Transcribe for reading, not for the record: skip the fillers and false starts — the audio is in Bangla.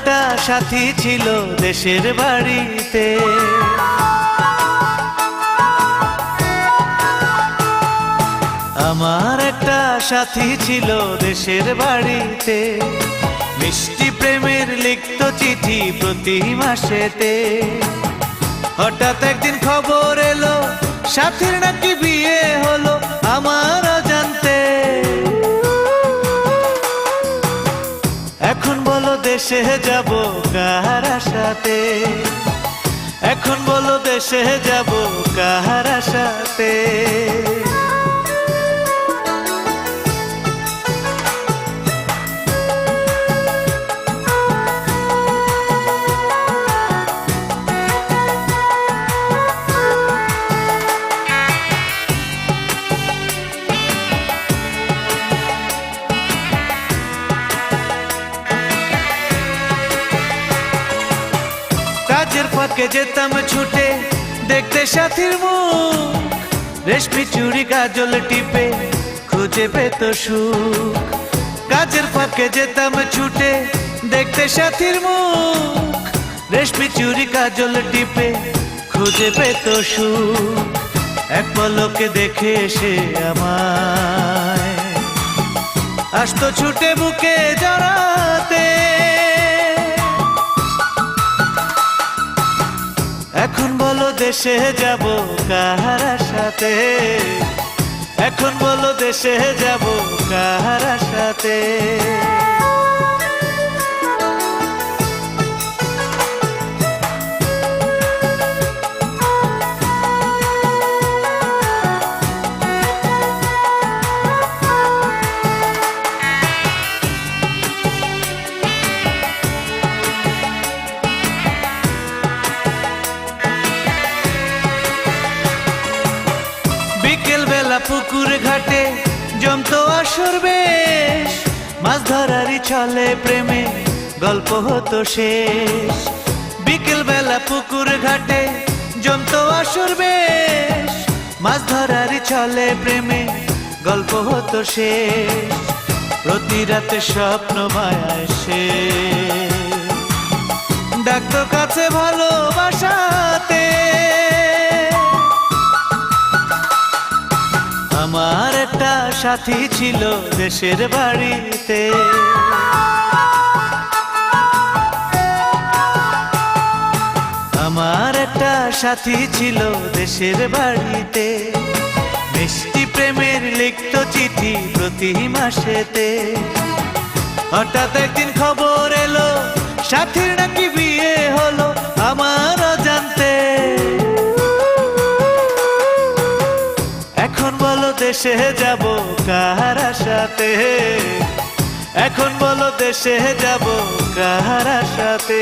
একটা সাথী ছিল দেশের বাড়িতে। আমার একটা সাথী ছিল দেশের বাড়িতে, মিষ্টি প্রেমের লিখত চিঠি প্রতি মাসেতে। হঠাৎ একদিন খবর এলো সাথীর নাকি বিয়ে হলো আমার অজান্তে। এখন বলো দেশে যাব কার আশাতে, এখন বলো দেশে যাব কার আশাতে। কাজের ফাঁকে যেতাম ছুটে দেখতে সাথীর মুখ, রেশমি চুড়ি কাজল টিপে খুঁজে পেত সুখ। কাজের ফাঁকে যেতাম ছুটে দেখতে সাথীর মুখ, রেশমি চুড়ি কাজল টিপে খুঁজে পেত সুখ। এক পলকে দেখে এসে আমায় আসতো ছুটে বুকে জড়াতে। এখন বলো দেশে যাব কার আশাতে, এখন বলো দেশে যাব কার আশাতে। বিকেল বেলা পুকুর ঘাটে জমতো আসর বেশ, মাছ ধরারই ছলে প্রেমে গল্প হতো শেষ। বিকেল বেলা পুকুর ঘাটে জমতো আসর বেশ, মাছ ধরারই ছলে প্রেমে গল্প হতো শেষ। প্রতি রাতে স্বপ্ন মায়ায় সে ডাকতো কাছে ভালোবাসাতে। আমার একটা সাথী ছিল দেশের বাড়িতে, আমার একটা সাথী ছিল দেশের বাড়িতে, মিষ্টি প্রেমের লিখত চিঠি প্রতি মাসেতে। হঠাৎ একদিন খবর এলো সাথীর নাকি বিয়ে হলো আমার অজান্তে। এখন বলো দেশে যাব কার আশাতে, এখন বলো দেশে যাব কার আশাতে।